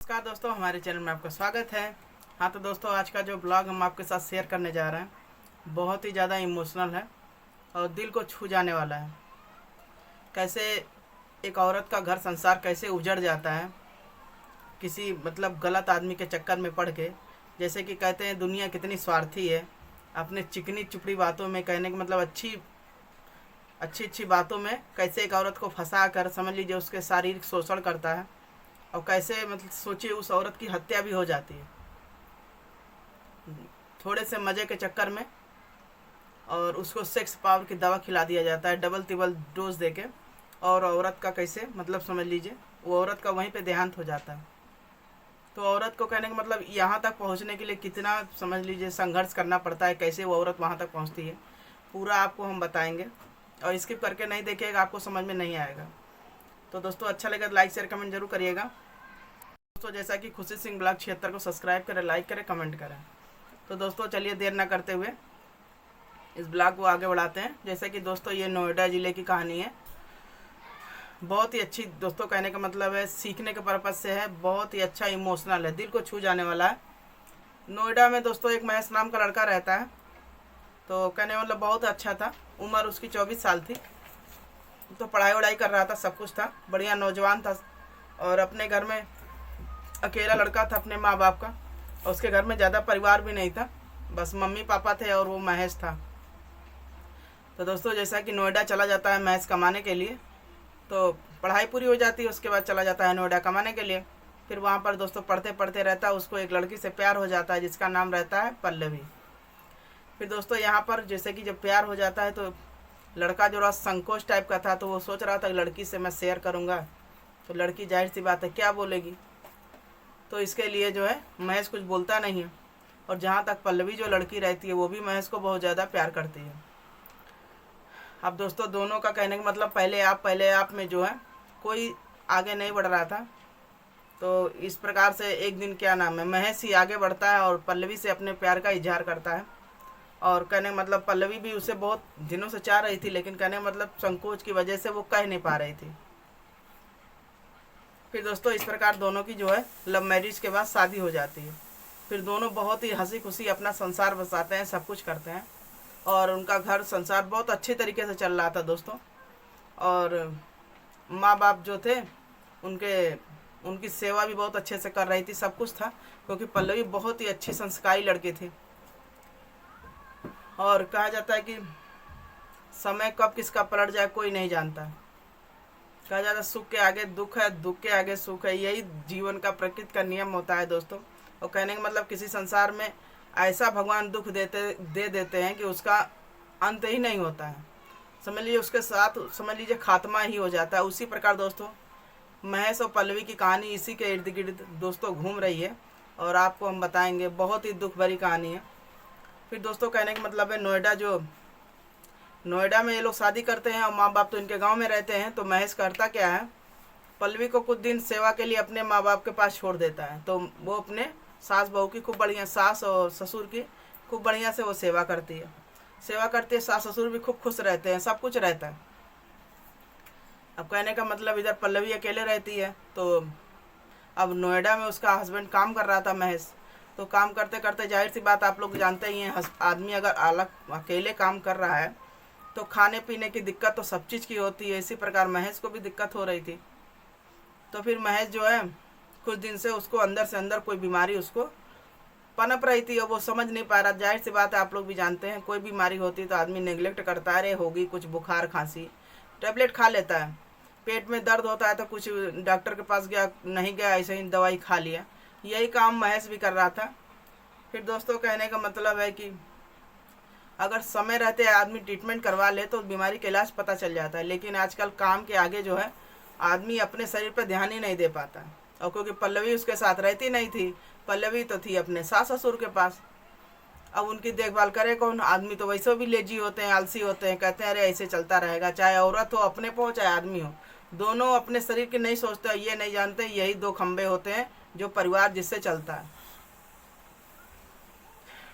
नमस्कार दोस्तों, हमारे चैनल में आपका स्वागत है। हाँ तो दोस्तों, आज का जो ब्लॉग हम आपके साथ शेयर करने जा रहे हैं बहुत ही ज़्यादा इमोशनल है और दिल को छू जाने वाला है। कैसे एक औरत का घर संसार कैसे उजड़ जाता है किसी गलत आदमी के चक्कर में पड़ के। जैसे कि कहते हैं दुनिया कितनी स्वार्थी है, अपने चिकनी चुपड़ी बातों में कहने का अच्छी अच्छी बातों में कैसे एक औरत को फंसा कर समझ लीजिए उसके शारीरिक शोषण करता है। और कैसे सोचिए उस औरत की हत्या भी हो जाती है थोड़े से मज़े के चक्कर में। और उसको सेक्स पावर की दवा खिला दिया जाता है डबल तिबल डोज देके। और औरत का कैसे समझ लीजिए वो औरत का वहीं पे देहांत हो जाता है। तो औरत को कहने का यहाँ तक पहुँचने के लिए कितना समझ लीजिए संघर्ष करना पड़ता है, कैसे वो औरत वहाँ तक पहुँचती है, पूरा आपको हम बताएंगे। और स्किप करके नहीं देखिएगा, आपको समझ में नहीं आएगा। तो दोस्तों अच्छा लगा तो लाइक शेयर कमेंट जरूर करिएगा। दोस्तों जैसा कि खुशी सिंह ब्लॉग 76 को सब्सक्राइब करें, लाइक करें, कमेंट करें। तो दोस्तों चलिए देर ना करते हुए इस ब्लॉग को आगे बढ़ाते हैं। जैसे कि दोस्तों ये नोएडा ज़िले की कहानी है, बहुत ही अच्छी दोस्तों। कहने का है सीखने के पर्पज़ से है, बहुत ही अच्छा इमोशनल है, दिल को छू जाने वाला है। नोएडा में दोस्तों एक महेश नाम का लड़का रहता है। तो कहने बहुत अच्छा था, उम्र उसकी 24 साल थी। तो पढ़ाई वढ़ाई कर रहा था, सब कुछ था, बढ़िया नौजवान था। और अपने घर में अकेला लड़का था अपने माँ बाप का, और उसके घर में ज़्यादा परिवार भी नहीं था, बस मम्मी पापा थे और वो महेश था। तो दोस्तों जैसा कि नोएडा चला जाता है महेश कमाने के लिए, तो पढ़ाई पूरी हो जाती है, उसके बाद चला जाता है नोएडा कमाने के लिए। फिर वहाँ पर दोस्तों पढ़ते पढ़ते रहता है, उसको एक लड़की से प्यार हो जाता है जिसका नाम रहता है पल्लवी। फिर दोस्तों यहाँ पर जैसे कि जब प्यार हो जाता है तो लड़का जो संकोच टाइप का था, तो वो सोच रहा था लड़की से मैं शेयर करूँगा, तो लड़की जाहिर सी बात है क्या बोलेगी। तो इसके लिए जो है महेश कुछ बोलता नहीं है। और जहाँ तक पल्लवी जो लड़की रहती है वो भी महेश को बहुत ज़्यादा प्यार करती है। अब दोस्तों दोनों का कहने का पहले आप में जो है कोई आगे नहीं बढ़ रहा था। तो इस प्रकार से एक दिन महेश ही आगे बढ़ता है और पल्लवी से अपने प्यार का इजहार करता है। और कहने पल्लवी भी उसे बहुत दिनों से चाह रही थी, लेकिन कहने संकोच की वजह से वो कह नहीं पा रही थी। फिर दोस्तों इस प्रकार दोनों की जो है लव मैरिज के बाद शादी हो जाती है। फिर दोनों बहुत ही हंसी खुशी अपना संसार बसाते हैं, सब कुछ करते हैं। और उनका घर संसार बहुत अच्छे तरीके से चल रहा था दोस्तों। और माँ बाप जो थे उनकी सेवा भी बहुत अच्छे से कर रही थी, सब कुछ था, क्योंकि पल्लवी बहुत ही अच्छी संस्कारी लड़की थी। और कहा जाता है कि समय कब किसका पलट जाए कोई नहीं जानता। कहा जाता है सुख के आगे दुख है, दुख के आगे सुख है, यही जीवन का प्रकृति का नियम होता है दोस्तों। और कहने का किसी संसार में ऐसा भगवान दुख दे देते हैं कि उसका अंत ही नहीं होता है, समझ लीजिए उसके साथ समझ लीजिए खात्मा ही हो जाता है। उसी प्रकार दोस्तों महेश और पल्लवी की कहानी इसी के इर्द गिर्द दोस्तों घूम रही है, और आपको हम बताएंगे, बहुत ही दुख भरी कहानी है। फिर दोस्तों कहने का है नोएडा में ये लोग शादी करते हैं और माँ बाप तो इनके गांव में रहते हैं। तो महेश करता क्या है, पल्लवी को कुछ दिन सेवा के लिए अपने माँ बाप के पास छोड़ देता है। तो वो अपने सास बहू की खूब बढ़िया, सास और ससुर की खूब बढ़िया से वो सेवा करती है। सास ससुर भी खूब खुश रहते हैं, सब कुछ रहता है। अब कहने का इधर पल्लवी अकेले रहती है। तो अब नोएडा में उसका हस्बैंड काम कर रहा था महेश। तो काम करते करते जाहिर सी बात आप लोग जानते ही हैं, आदमी अगर अलग अकेले काम कर रहा है तो खाने पीने की दिक्कत तो सब चीज़ की होती है। इसी प्रकार महेश को भी दिक्कत हो रही थी। तो फिर महेश जो है कुछ दिन से उसको अंदर से अंदर कोई बीमारी उसको पनप रही थी और वो समझ नहीं पा रहा। जाहिर सी बात है आप लोग भी जानते हैं, कोई बीमारी होती तो आदमी नेग्लेक्ट करता है, अरे होगी कुछ बुखार खांसी, टैबलेट खा लेता है। पेट में दर्द होता है तो कुछ डॉक्टर के पास गया नहीं गया, ऐसे ही दवाई खा लिया। यही काम महेश भी कर रहा था। फिर दोस्तों कहने का है कि अगर समय रहते आदमी ट्रीटमेंट करवा ले तो बीमारी का इलाज पता चल जाता है। लेकिन आजकल काम के आगे जो है आदमी अपने शरीर पर ध्यान ही नहीं दे पाता। और क्योंकि पल्लवी उसके साथ रहती नहीं थी, पल्लवी तो थी अपने सास ससुर के पास। अब उनकी देखभाल करे कौन, आदमी तो वैसे भी लेजी होते हैं, आलसी होते हैं, कहते हैं अरे ऐसे चलता रहेगा। चाहे औरत हो अपने पे हो, चाहे आदमी हो, दोनों अपने शरीर की नहीं सोचते, ये नहीं जानते यही दो खंबे होते हैं जो परिवार जिससे चलता है।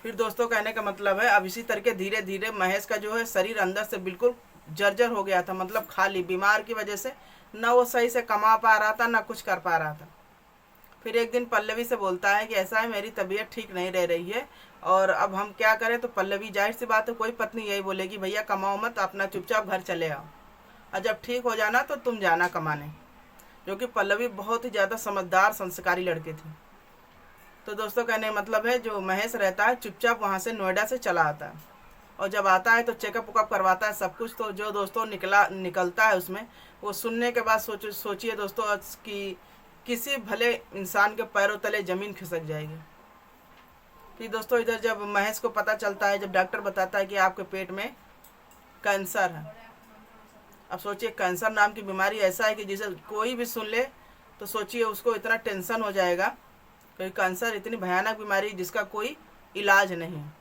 फिर दोस्तों कहने का है अब इसी तरीके धीरे धीरे महेश का जो है शरीर अंदर से बिल्कुल जर्जर हो गया था, खाली बीमार की वजह से ना वो सही से कमा पा रहा था ना कुछ कर पा रहा था। फिर एक दिन पल्लवी से बोलता है कि ऐसा है, मेरी तबीयत ठीक नहीं रह रही है और अब हम क्या करें। तो पल्लवी, जाहिर सी बात है कोई पत्नी यही बोलेगी, भैया कमाओ मत, अपना चुपचाप घर चले आओ और जब ठीक हो जाना तो तुम जाना कमाने। क्योंकि पल्लवी बहुत ही ज़्यादा समझदार संस्कारी लड़की थी। तो दोस्तों कहने का मतलब है जो महेश रहता है चुपचाप वहाँ से नोएडा से चला आता है और जब आता है तो चेकअप वकअप करवाता है सब कुछ। तो जो दोस्तों निकलता है उसमें, वो सुनने के बाद सोचिए दोस्तों कि किसी भले इंसान के पैरों तले ज़मीन खिसक जाएगी। फिर दोस्तों इधर जब महेश को पता चलता है, जब डॉक्टर बताता है कि आपके पेट में कैंसर है। अब सोचिए कैंसर नाम की बीमारी ऐसा है कि जिसे कोई भी सुन ले तो सोचिए उसको इतना टेंशन हो जाएगा, क्योंकि कैंसर इतनी भयानक बीमारी जिसका कोई इलाज नहीं है।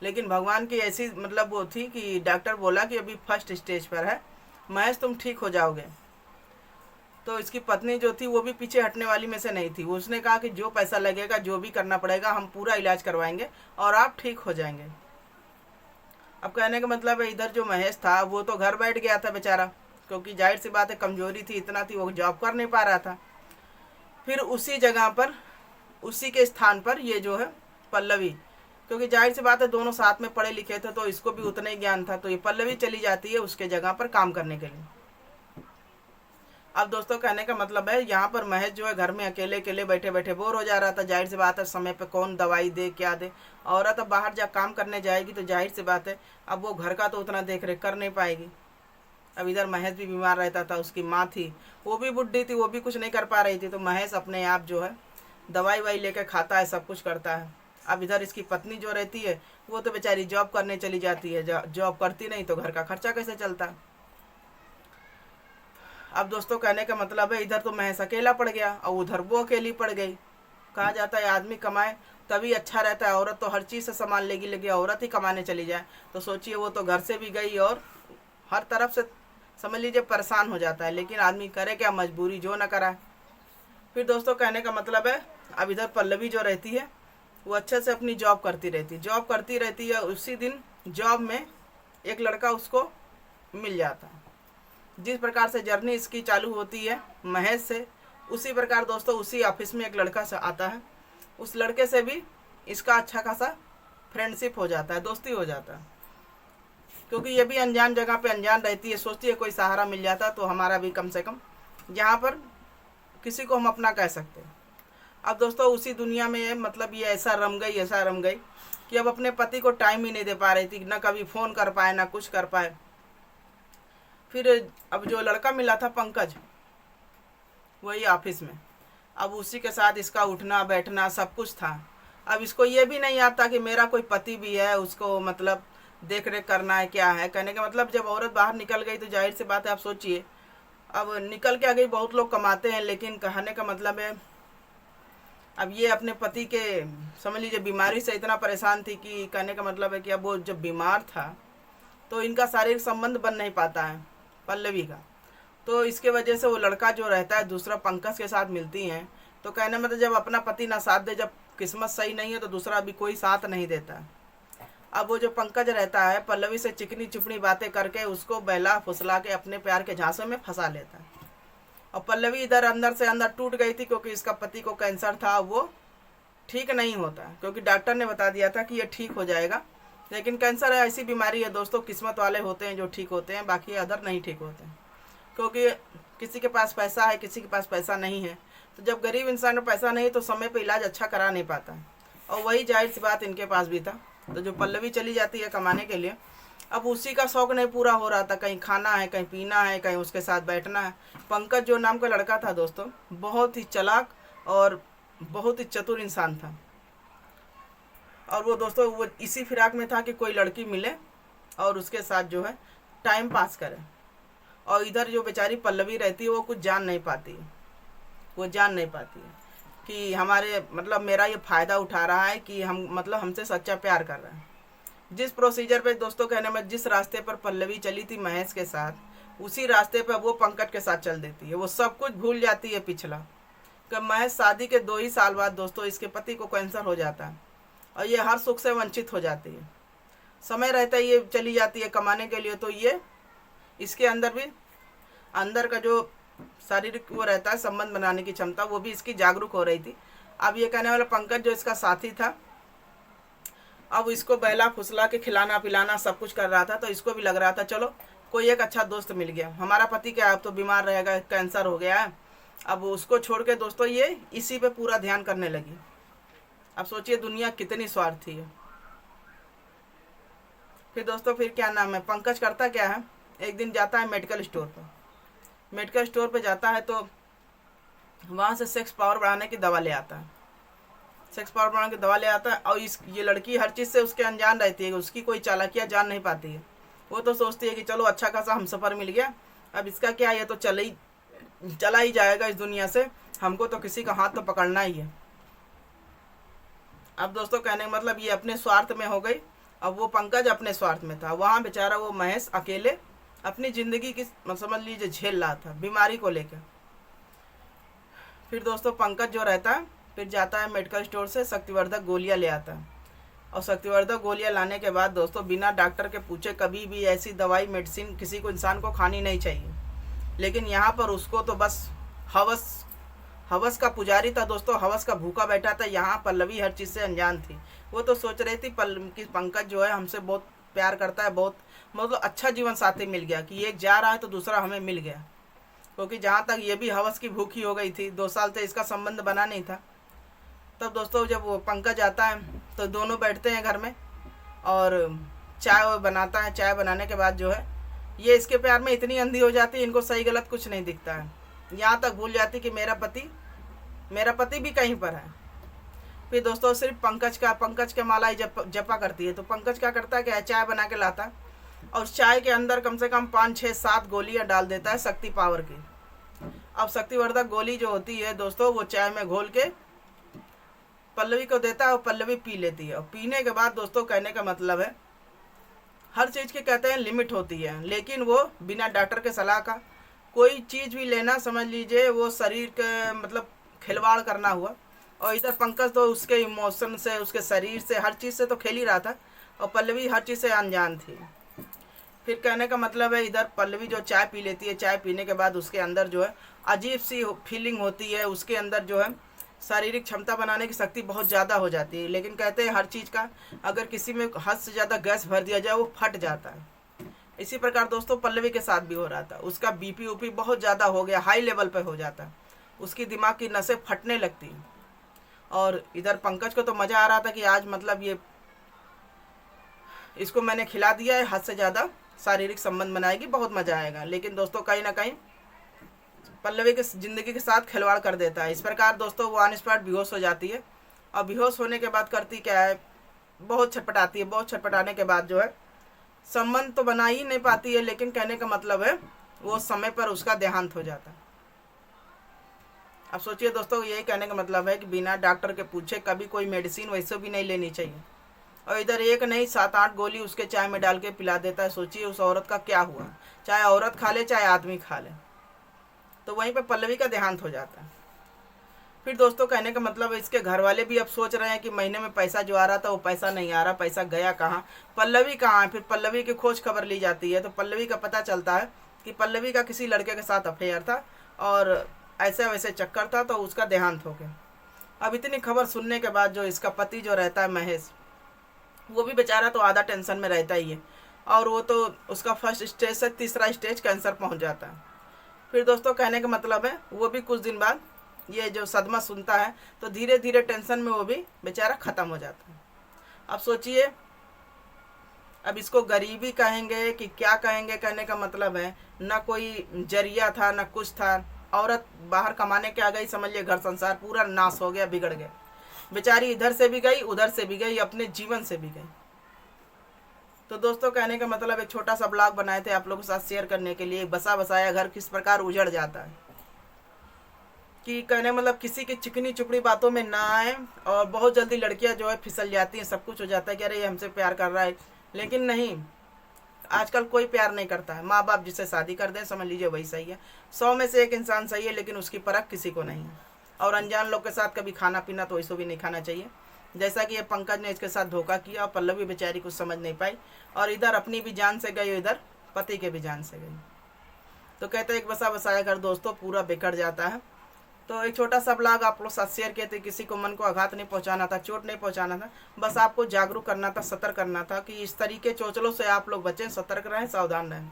लेकिन भगवान की ऐसी मतलब वो थी कि डॉक्टर बोला कि अभी फर्स्ट स्टेज पर है, महेश तुम ठीक हो जाओगे। तो इसकी पत्नी जो थी वो भी पीछे हटने वाली में से नहीं थी। उसने कहा कि जो पैसा लगेगा, जो भी करना पड़ेगा, हम पूरा इलाज करवाएंगे और आप ठीक हो जाएंगे। अब कहने का मतलब है इधर जो महेश था वो तो घर बैठ गया था बेचारा, क्योंकि जाहिर सी बात है कमजोरी थी, इतना थी, वो जॉब कर नहीं पा रहा था। फिर उसी जगह पर, उसी के स्थान पर ये जो है पल्लवी, क्योंकि जाहिर सी बात है दोनों साथ में पढ़े लिखे थे तो इसको भी उतना ही ज्ञान था, तो ये पल्लवी चली जाती है उसके जगह पर काम करने के लिए। अब दोस्तों कहने का मतलब है यहाँ पर महेश जो है घर में अकेले अकेले बैठे बैठे बोर हो जा रहा था। जाहिर सी बात है समय पे कौन दवाई दे क्या दे, औरत अब बाहर जा काम करने जाएगी तो जाहिर सी बात है अब वो घर का तो उतना देख रेख कर नहीं पाएगी। अब इधर महेश भी बीमार रहता था, उसकी माँ थी वो भी बुढ़ी थी, वो भी कुछ नहीं कर पा रही थी। तो महेश अपने आप जो है दवाई वाई लेकर खाता है, सब कुछ करता है। अब इधर इसकी पत्नी जो रहती है वो तो बेचारी जॉब करने चली जाती है, जॉब करती नहीं तो घर का खर्चा कैसे चलता। अब दोस्तों कहने का मतलब है इधर तो महेश अकेला पड़ गया और उधर वो अकेली पड़ गई। कहा जाता है आदमी कमाए तभी अच्छा रहता है, औरत तो हर चीज़ से सामान लेगी, लेकिन औरत ही कमाने चली जाए तो सोचिए वो तो घर से भी गई और हर तरफ से समझ लीजिए परेशान हो जाता है। लेकिन आदमी करे क्या, मजबूरी जो न करा। फिर दोस्तों कहने का मतलब है अब इधर पल्लवी जो रहती है वो अच्छे से अपनी जॉब करती रहती है। उसी दिन जॉब में एक लड़का उसको मिल जाता है। जिस प्रकार से जर्नी इसकी चालू होती है महेश से, उसी प्रकार दोस्तों उसी ऑफिस में एक लड़का से आता है। उस लड़के से भी इसका अच्छा खासा फ्रेंडशिप हो जाता है, दोस्ती हो जाता है। क्योंकि ये भी अनजान जगह पे अनजान रहती है, सोचती है कोई सहारा मिल जाता तो हमारा भी कम से कम यहाँ पर किसी को हम अपना कह सकते हैं। अब दोस्तों उसी दुनिया में मतलब ये ऐसा रम गई कि अब अपने पति को टाइम ही नहीं दे पा रही थी, ना कभी फ़ोन कर पाए ना कुछ कर पाए। फिर अब जो लड़का मिला था पंकज, वही ऑफिस में, अब उसी के साथ इसका उठना बैठना सब कुछ था। अब इसको ये भी नहीं आता कि मेरा कोई पति भी है, उसको मतलब देख रेख करना है क्या है। कहने का मतलब जब औरत बाहर निकल गई तो जाहिर सी बात है, आप सोचिए अब निकल के आ गई, बहुत लोग कमाते हैं, लेकिन कहने का मतलब है अब ये अपने पति के समझ लीजिए बीमारी से इतना परेशान थी कि कहने का मतलब है कि अब वो जब बीमार था तो इनका शारीरिक संबंध बन नहीं पाता है पल्लवी का। तो इसके वजह से वो लड़का जो रहता है दूसरा पंकज के साथ मिलती हैं। तो कहने मतलब जब अपना पति ना साथ दे, जब किस्मत सही नहीं है तो दूसरा भी कोई साथ नहीं देता। अब वो जो पंकज रहता है पल्लवी से चिकनी चुपड़ी बातें करके उसको बहला फुसला के अपने प्यार के झांसे में फंसा लेता है। और पल्लवी इधर अंदर से अंदर टूट गई थी, क्योंकि इसका पति को कैंसर था, वो ठीक नहीं होता, क्योंकि डॉक्टर ने बता दिया था कि ये ठीक हो जाएगा। लेकिन कैंसर है ऐसी बीमारी है दोस्तों, किस्मत वाले होते हैं जो ठीक होते हैं, बाकी अदर नहीं ठीक होते हैं। क्योंकि किसी के पास पैसा है, किसी के पास पैसा नहीं है। तो जब गरीब इंसान को पैसा नहीं तो समय पे इलाज अच्छा करा नहीं पाता है, और वही जाहिर सी बात इनके पास भी था। तो जो पल्लवी चली जाती है कमाने के लिए, अब उसी का शौक नहीं पूरा हो रहा था, कहीं खाना है, कहीं पीना है, कहीं उसके साथ बैठना है। पंकज जो नाम का लड़का था दोस्तों, बहुत ही चालाक और बहुत ही चतुर इंसान था। और वो दोस्तों वो इसी फिराक में था कि कोई लड़की मिले और उसके साथ जो है टाइम पास करे। और इधर जो बेचारी पल्लवी रहती है वो कुछ जान नहीं पाती है कि हमारे मतलब मेरा ये फ़ायदा उठा रहा है कि हम मतलब हमसे सच्चा प्यार कर रहा है। जिस प्रोसीजर पे दोस्तों कहने में जिस रास्ते पर पल्लवी चली थी महेश के साथ, उसी रास्ते पर वो पंकज के साथ चल देती है। वो सब कुछ भूल जाती है पिछला। कि महेश शादी के 2 ही साल बाद दोस्तों इसके पति को कैंसर हो जाता है और ये हर सुख से वंचित हो जाती है। समय रहता है ये चली जाती है कमाने के लिए, तो ये इसके अंदर भी अंदर का जो शारीरिक वो रहता है संबंध बनाने की क्षमता, वो भी इसकी जागरूक हो रही थी। अब ये कहने वाला पंकज जो इसका साथी था, अब इसको बहला फुसला के खिलाना पिलाना सब कुछ कर रहा था, तो इसको भी लग रहा था चलो कोई एक अच्छा दोस्त मिल गया, हमारा पति क्या अब तो बीमार रहेगा, कैंसर हो गया है। अब उसको छोड़ के दोस्तों ये इसी पे पूरा ध्यान करने लगी। अब सोचिए दुनिया कितनी स्वार्थी है। फिर दोस्तों फिर क्या नाम है, पंकज करता क्या है, एक दिन जाता है मेडिकल स्टोर पर। मेडिकल स्टोर पर जाता है तो वहाँ से सेक्स पावर बढ़ाने की दवा ले आता है। सेक्स पावर बढ़ाने की दवा ले आता है, और ये लड़की हर चीज़ से उसके अनजान रहती है, उसकी कोई चालाकियाँ जान नहीं पाती है। वो तो सोचती है कि चलो अच्छा खासा हमसफ़र मिल गया, अब इसका क्या, ये तो चला ही जाएगा इस दुनिया से, हमको तो किसी का हाथ तो पकड़ना ही है। अब दोस्तों कहने का मतलब ये अपने स्वार्थ में हो गई, अब वो पंकज अपने स्वार्थ में था। वहाँ बेचारा वो महेश अकेले अपनी ज़िंदगी की समझ लीजिए झेल रहा था बीमारी को लेकर। फिर दोस्तों पंकज जो रहता है फिर जाता है मेडिकल स्टोर से शक्तिवर्धक गोलियाँ ले आता है, और शक्तिवर्धक गोलियाँ लाने के बाद दोस्तों बिना डॉक्टर के पूछे कभी भी ऐसी दवाई मेडिसिन किसी को इंसान को खानी नहीं चाहिए। लेकिन यहाँ पर उसको तो बस हवस का पुजारी था दोस्तों, हवस का भूखा बैठा था। यहाँ पल्लवी हर चीज़ से अनजान थी। वो तो सोच रही थी कि पंकज जो है हमसे बहुत प्यार करता है, बहुत मतलब अच्छा जीवन साथी मिल गया कि एक जा रहा है तो दूसरा हमें मिल गया। क्योंकि जहाँ तक ये भी हवस की भूखी हो गई थी, 2 साल से इसका संबंध बना नहीं था। तब दोस्तों जब वो पंकज आता है तो दोनों बैठते हैं घर में और चाय बनाता है। चाय बनाने के बाद जो है ये इसके प्यार में इतनी अंधी हो जाती है, इनको सही गलत कुछ नहीं दिखता है। यहाँ तक भूल जाती कि मेरा पति भी कहीं पर है। फिर दोस्तों सिर्फ पंकज के माला ही जपा करती है। तो पंकज क्या करता है कि चाय बना के लाता है और चाय के अंदर कम से कम 5, 6, 7 गोलियाँ डाल देता है शक्ति पावर की। अब शक्तिवर्धक गोली जो होती है दोस्तों वो चाय में घोल के पल्लवी को देता है और पल्लवी पी लेती है। और पीने के बाद दोस्तों कहने का मतलब है हर चीज़ के कहते हैं लिमिट होती है, लेकिन वो बिना डॉक्टर के सलाह का कोई चीज़ भी लेना समझ लीजिए वो शरीर के मतलब खिलवाड़ करना हुआ। और इधर पंकज तो उसके इमोशन से उसके शरीर से हर चीज़ से तो खेल ही रहा था, और पल्लवी हर चीज़ से अनजान थी। फिर कहने का मतलब है इधर पल्लवी जो चाय पी लेती है, चाय पीने के बाद उसके अंदर जो है अजीब सी फीलिंग होती है, उसके अंदर जो है शारीरिक क्षमता बनाने की शक्ति बहुत ज़्यादा हो जाती है। लेकिन कहते हैं हर चीज़ का अगर किसी में हद से ज़्यादा गैस भर दिया जाए वो फट जाता है। इसी प्रकार दोस्तों पल्लवी के साथ भी हो रहा था। उसका बीपी ऊपी बहुत ज़्यादा हो गया, हाई लेवल पे हो जाता है, उसकी दिमाग की नसें फटने लगती। और इधर पंकज को तो मज़ा आ रहा था कि आज मतलब ये इसको मैंने खिला दिया है, हद से ज़्यादा शारीरिक संबंध बनाएगी, बहुत मज़ा आएगा। लेकिन दोस्तों कहीं ना कहीं पल्लवी के ज़िंदगी के साथ खिलवाड़ कर देता है। इस प्रकार दोस्तों वो ऑन स्पॉट बेहोश हो जाती है, और बेहोश होने के बाद करती क्या है, बहुत छटपटाती है। बहुत छटपटाने के बाद जो है संबंध तो बना ही नहीं पाती है, लेकिन कहने का मतलब है वो समय पर उसका देहांत हो जाता है। अब सोचिए दोस्तों यही कहने का मतलब है कि बिना डॉक्टर के पूछे कभी कोई मेडिसिन वैसे भी नहीं लेनी चाहिए। और इधर एक नहीं 7-8 गोली उसके चाय में डाल के पिला देता है। सोचिए उस औरत का क्या हुआ, चाहे औरत खा ले चाहे आदमी खा ले। तो वहीं पे पल्लवी का देहांत हो जाता है। फिर दोस्तों कहने का मतलब इसके घर वाले भी अब सोच रहे हैं कि महीने में पैसा जो आ रहा था वो पैसा नहीं आ रहा, पैसा गया कहाँ, पल्लवी कहाँ है। फिर पल्लवी की खोज खबर ली जाती है, तो पल्लवी का पता चलता है कि पल्लवी का किसी लड़के के साथ अफेयर था और ऐसे वैसे चक्कर था, तो उसका देहांत हो गया। अब इतनी खबर सुनने के बाद जो इसका पति जो रहता है महेश, वो भी बेचारा तो आधा टेंशन में रहता ही है, और वो तो उसका फर्स्ट स्टेज से तीसरा स्टेज कैंसर पहुंच जाता है। फिर दोस्तों कहने का मतलब है वो भी कुछ दिन बाद ये जो सदमा सुनता है तो धीरे धीरे टेंशन में वो भी बेचारा ख़त्म हो जाता है। अब सोचिए अब इसको गरीबी कहेंगे कि क्या कहेंगे, कहने का मतलब है ना कोई जरिया था ना कुछ था। औरत बाहर कमाने के आ गई, समझ लिए घर संसार पूरा नाश हो गया, बिगड़ गया। बेचारी इधर से भी गई उधर से भी गई, अपने जीवन से भी गई। तो दोस्तों कहने का मतलब एक छोटा सा ब्लॉग बनाए थे आप लोगों के साथ शेयर करने के लिए, बसा बसाया घर किस प्रकार उजड़ जाता है। कि कहने मतलब किसी की चिकनी चुपड़ी बातों में ना आए, और बहुत जल्दी लड़कियां जो है फिसल जाती हैं, सब कुछ हो जाता है कि अरे ये हमसे प्यार कर रहा है। लेकिन नहीं, आजकल कोई प्यार नहीं करता है। माँ बाप जिससे शादी कर दें समझ लीजिए वही सही है, 100 में से 1 इंसान सही है, लेकिन उसकी परख किसी को नहीं है। और अनजान लोग के साथ कभी खाना पीना तो वैसे भी नहीं खाना चाहिए, जैसा कि ये पंकज ने इसके साथ धोखा किया। और पल्लवी बेचारी कुछ समझ नहीं पाई, और इधर अपनी भी जान से गई, इधर पति के भी जान से गई। तो कहते हैं एक बसा बसाया घर दोस्तों पूरा बिखर जाता है। तो एक छोटा सा ब्लॉग आप लोग साथ शेयर किए थे, किसी को मन को आघात नहीं पहुंचाना था, चोट नहीं पहुंचाना था, बस आपको जागरूक करना था, सतर्क करना था कि इस तरीके चोचलों से आप लोग बचें, सतर्क रहें, सावधान रहें।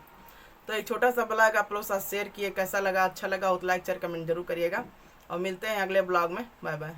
तो एक छोटा सा ब्लॉग आप लोग साथ शेयर किए, कैसा लगा, अच्छा लगा हो तो लाइक शेयर कमेंट जरूर करिएगा और मिलते हैं अगले ब्लॉग में। Bye bye.